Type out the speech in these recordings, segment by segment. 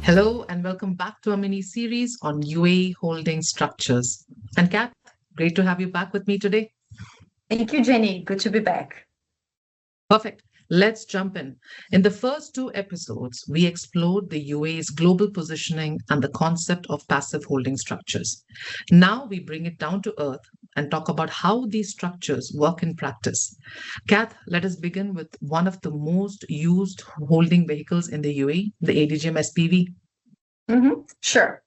Hello and welcome back to a mini series on UAE Holding Structures. And Kath, great to have you back with me today. Thank you, Jenny. Good to be back. Perfect. Let's jump in. In the first two episodes, we explored the UAE's global positioning and the concept of passive holding structures. Now we bring it down to earth and talk about how these structures work in practice. Kath, let us begin with one of the most used holding vehicles in the UAE, the ADGM SPV. Sure.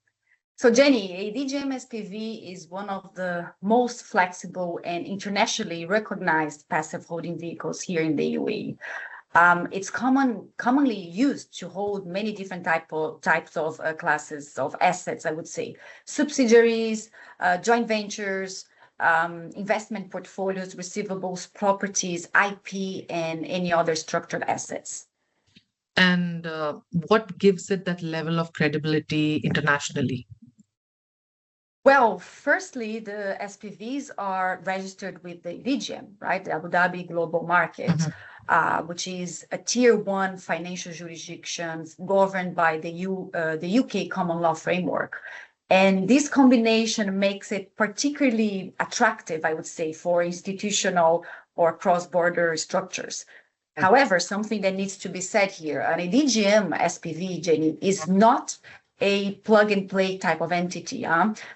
So, Jenny, ADGM SPV is one of the most flexible and internationally recognized passive holding vehicles here in the UAE. It's commonly used to hold many different types of classes of assets, I would say, subsidiaries, joint ventures, investment portfolios, receivables, properties, IP, and any other structured assets. And what gives it that level of credibility internationally? Well, firstly, the SPVs are registered with the ADGM, right? The Abu Dhabi Global Market, which is a tier one financial jurisdiction governed by the UK common law framework. And this combination makes it particularly attractive, I would say, for institutional or cross-border structures. However, something that needs to be said here, an ADGM SPV, Jenny, is not a plug and play type of entity.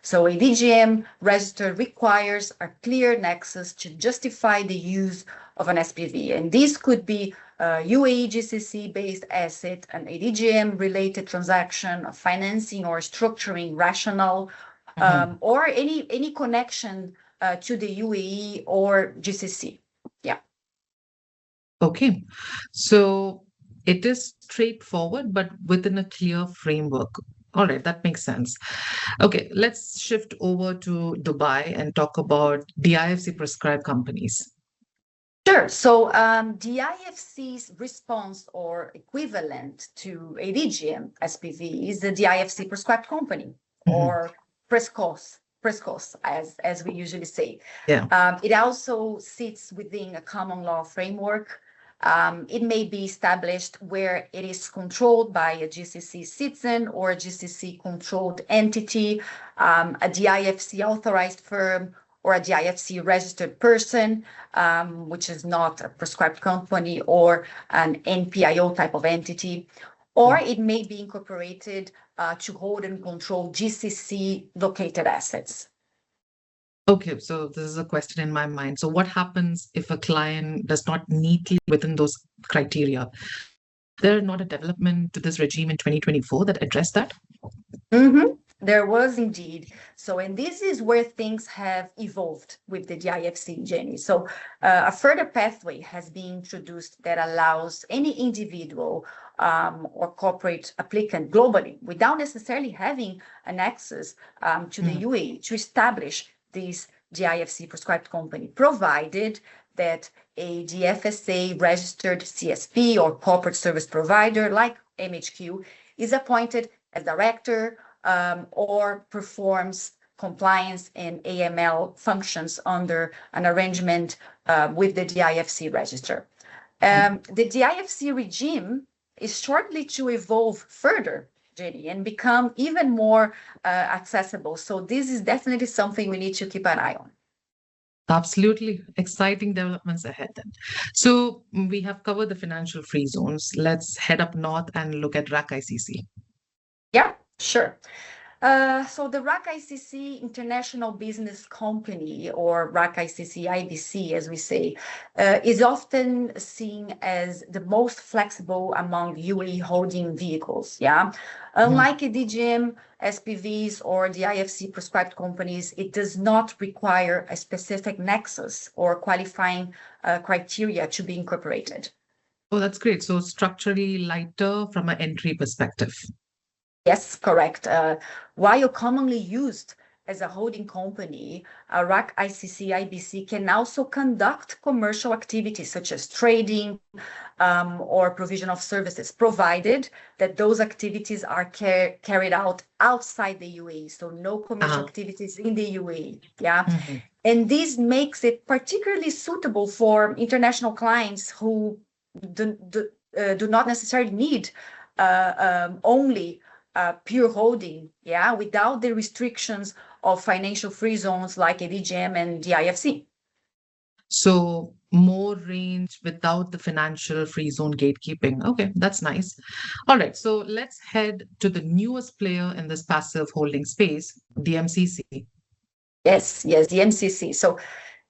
So ADGM register requires a clear nexus to justify the use of an SPV. And this could be a UAE GCC based asset, an ADGM related transaction, a financing or structuring rationale, or any connection to the UAE or GCC. Yeah. Okay, so it is straightforward, but within a clear framework. All right, that makes sense. Okay, let's shift over to Dubai and talk about DIFC prescribed companies. Sure. So DIFC's response or equivalent to ADGM SPV is the DIFC Prescribed Company or Prescos, as we usually say. Yeah. It also sits within a common law framework. It may be established where it is controlled by a GCC citizen or a GCC controlled entity, a DIFC authorized firm, or a DIFC registered person, which is not a prescribed company or an NPIO type of entity, or it may be incorporated to hold and control GCC located assets. Okay, so this is a question in my mind. So what happens if a client does not neatly within those criteria? There not a development to this regime in 2024 that addressed that? There was indeed. So, and this is where things have evolved with the DIFC, Jenny. So, a further pathway has been introduced that allows any individual or corporate applicant globally, without necessarily having an access to the UAE, to establish this DIFC prescribed company, provided that a DFSA registered CSP or corporate service provider like MHQ is appointed as director or performs compliance and AML functions under an arrangement with the DIFC register. The DIFC regime is shortly to evolve further, Jenny, and become even more accessible. So this is definitely something we need to keep an eye on. Absolutely. Exciting developments ahead then. So we have covered the financial free zones. Let's head up north and look at RAK ICC. Yeah, sure. So the RAK ICC International Business Company, or RAK ICC IBC, as we say, is often seen as the most flexible among UAE holding vehicles. Yeah, unlike ADGM SPVs or the IFC prescribed companies, it does not require a specific nexus or qualifying criteria to be incorporated. Oh, that's great. So structurally lighter from an entry perspective. Yes, correct. While commonly used as a holding company, a RAK ICC IBC can also conduct commercial activities such as trading or provision of services, provided that those activities are carried out outside the UAE. So no commercial activities in the UAE. Yeah. And this makes it particularly suitable for international clients who do not necessarily need only pure holding, without the restrictions of financial free zones like ADGM and DIFC. So more range without the financial free zone gatekeeping. Okay, that's nice. All right, so let's head to the newest player in this passive holding space, DMCC. Yes, DMCC. So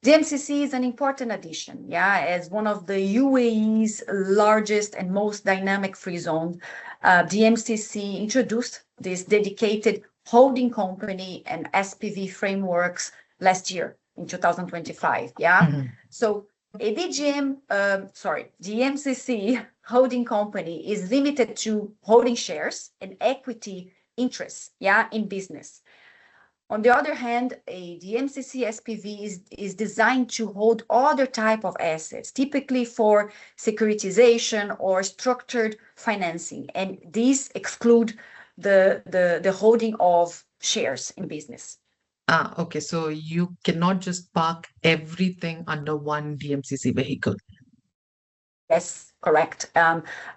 DMCC is an important addition, as one of the UAE's largest and most dynamic free zones. DMCC introduced this dedicated holding company and SPV frameworks last year in 2025. So DMCC holding company is limited to holding shares and equity interests, in business. On the other hand, a DMCC SPV is designed to hold other type of assets, typically for securitization or structured financing, and these exclude the holding of shares in business. Okay, so you cannot just park everything under one DMCC vehicle. Yes, correct.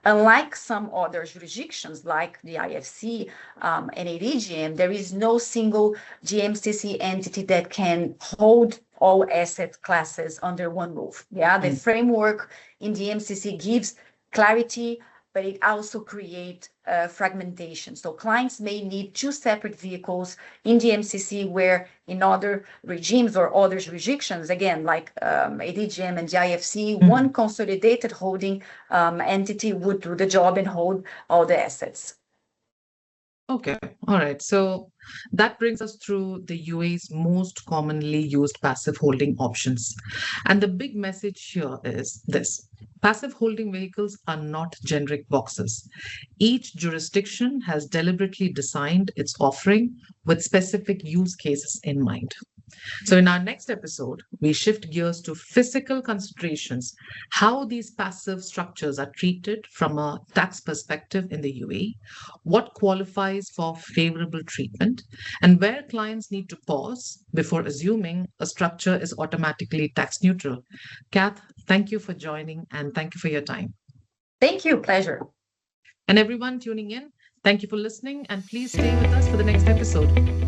Unlike some other jurisdictions like the IFC and ADGM, there is no single DMCC entity that can hold all asset classes under one roof. The framework in DMCC gives clarity, but it also creates fragmentation. So clients may need two separate vehicles in DMCC, where in other regimes or other jurisdictions, again, like ADGM and DIFC, one consolidated holding entity would do the job and hold all the assets. Okay, all right. So that brings us through the UAE's most commonly used passive holding options. And the big message here is this: passive holding vehicles are not generic boxes. Each jurisdiction has deliberately designed its offering with specific use cases in mind. So, in our next episode, we shift gears to physical considerations, how these passive structures are treated from a tax perspective in the UAE, what qualifies for favorable treatment, and where clients need to pause before assuming a structure is automatically tax neutral. Kath, thank you for joining and thank you for your time. Thank you. Pleasure. And everyone tuning in, thank you for listening, and please stay with us for the next episode.